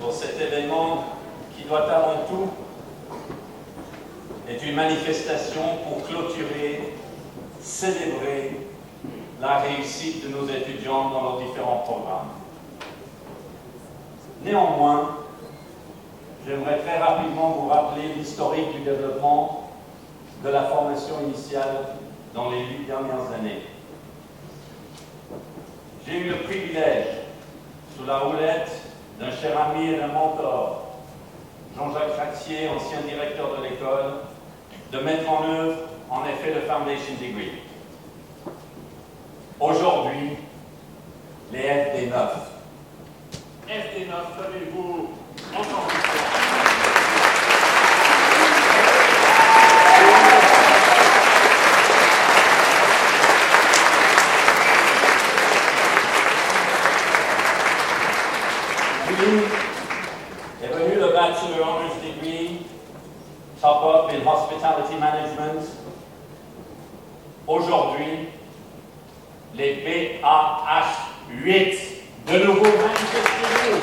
pour cet événement qui doit avant tout être une manifestation pour clôturer, célébrer la réussite de nos étudiants dans leurs différents programmes. Néanmoins, j'aimerais très rapidement vous rappeler l'historique du développement de la formation initiale dans les 8 dernières années. J'ai eu le privilège, sous la houlette d'un cher ami et d'un mentor, Jean-Jacques Ratier, ancien directeur de l'école, de mettre en œuvre, en effet, le Foundation Degree. Aujourd'hui, les FD9. FD9, savez-vous entendu ça? Est venu le Bachelor Honors Degree, Top Up in Hospitality Management. Aujourd'hui, les BAH8, de nouveau manifestez-vous.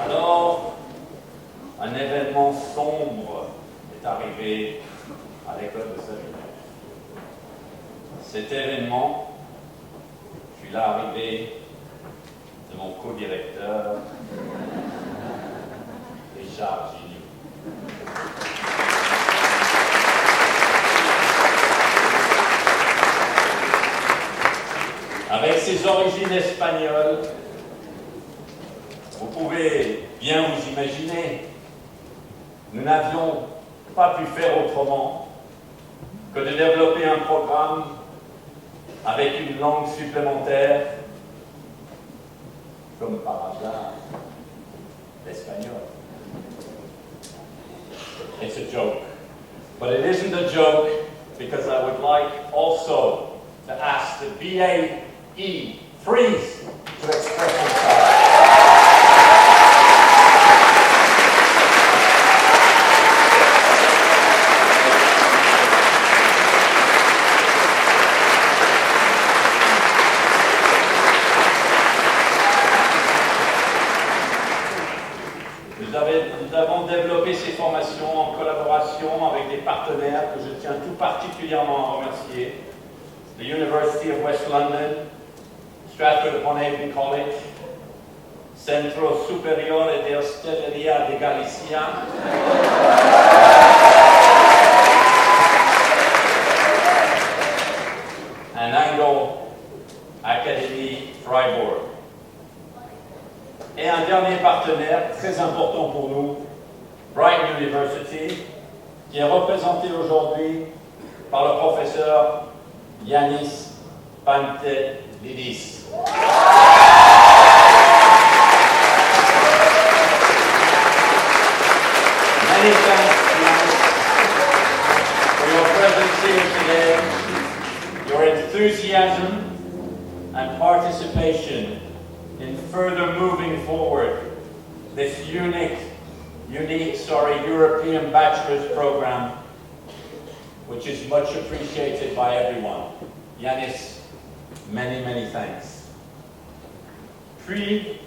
Alors, un événement sombre est arrivé à l'école de Saint-Joseph. Cet événement fut l'arrivée de mon co-directeur, Richard Gignoux. Avec ses origines espagnoles, vous pouvez bien vous imaginer, nous n'avions pas pu faire autrement que de développer un programme avec une langue supplémentaire, comme par hasard, l'espagnol. It's a joke. But it isn't a joke because I would like also to ask the BAE Freeze to express themselves. Nous avons développé ces formations en collaboration avec des partenaires que je tiens tout particulièrement à remercier. The University of West London, Stratford-upon-Avon College, Centro Superiore de Hostelería de Galicia, and Angle Academy Freiburg. Et un dernier partenaire très important pour nous, Brighton University, qui est représenté aujourd'hui par le professeur Yannis Pantelidis. Many thanks for your presence here today, your enthusiasm and participation in further moving forward this unique European bachelor's program, which is much appreciated by everyone. Yannis, many thanks. Puis,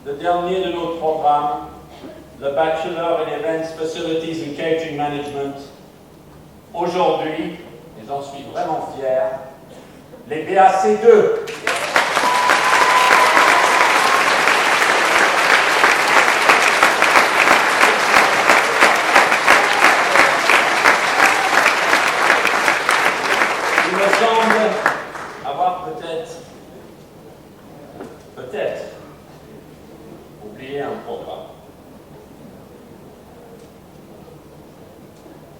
le dernier de nos programmes, le Bachelor in Events, Facilities and Catering Management. Aujourd'hui, et j'en suis vraiment fier, les BAC2. Il me semble avoir peut-être oublié un programme.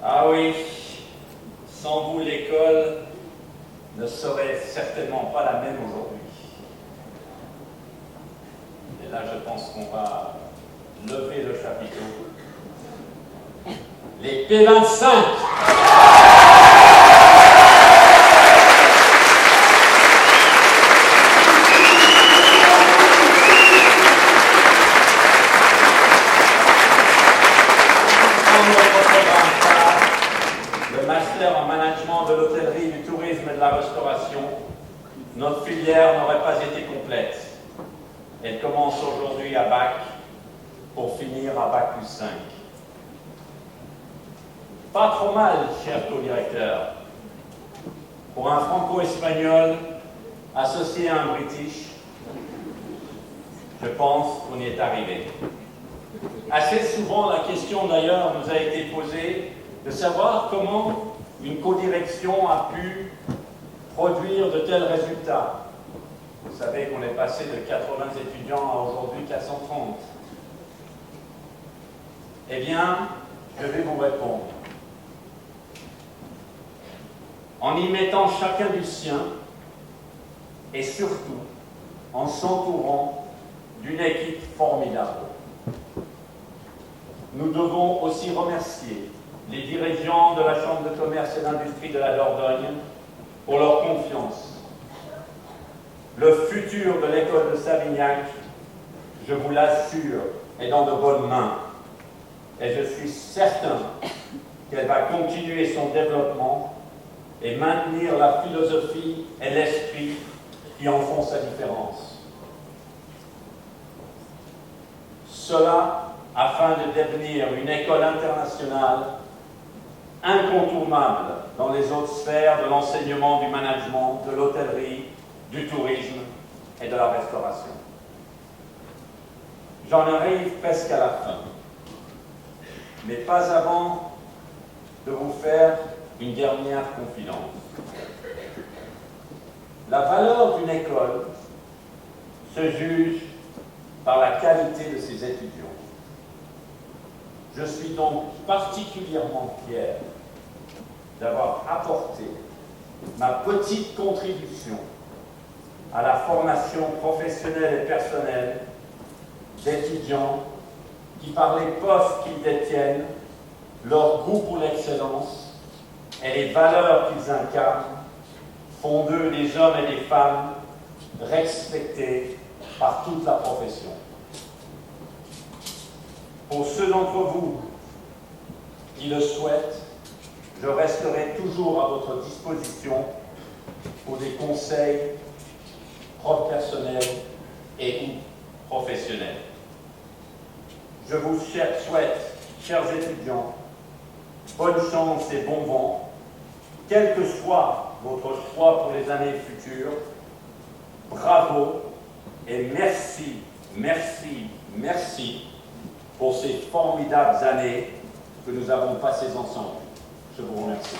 Ah oui, sans vous, l'école ne serait certainement pas la même aujourd'hui. Et là, je pense qu'on va lever le chapiteau. Les P25. Notre programme master en management de l'hôtellerie, du tourisme et de la restauration, notre filière n'aurait pas été complète. Elle commence aujourd'hui à Bac pour finir à Bac+5. Pas trop mal, cher co-directeur. Pour un franco-espagnol associé à un british, je pense qu'on y est arrivé. Assez souvent, la question d'ailleurs nous a été posée de savoir comment une codirection a pu produire de tels résultats. Vous savez qu'on est passé de 80 étudiants à aujourd'hui 430. Eh bien, je vais vous répondre. En y mettant chacun du sien, et surtout en s'entourant d'une équipe formidable. Nous devons aussi remercier les dirigeants de la Chambre de commerce et d'industrie de la Dordogne pour leur confiance. Le futur de l'école de Savignac, je vous l'assure, est dans de bonnes mains. Et je suis certain qu'elle va continuer son développement et maintenir la philosophie et l'esprit qui en font sa différence. Cela afin de devenir une école internationale incontournable dans les autres sphères de l'enseignement, du management, de l'hôtellerie, du tourisme et de la restauration. J'en arrive presque à la fin, mais pas avant de vous faire une dernière confidence. La valeur d'une école se juge par la qualité de ses étudiants. Je suis donc particulièrement fier d'avoir apporté ma petite contribution à la formation professionnelle et personnelle d'étudiants qui, par les postes qu'ils détiennent, leur goût pour l'excellence et les valeurs qu'ils incarnent, font d'eux des hommes et des femmes respectés par toute la profession. Pour ceux d'entre vous qui le souhaitent, je resterai toujours à votre disposition pour des conseils personnels et ou professionnels. Je vous souhaite, chers étudiants, bonne chance et bon vent, quel que soit votre choix pour les années futures. Bravo et merci, merci, merci pour ces formidables années que nous avons passées ensemble. Je vous remercie.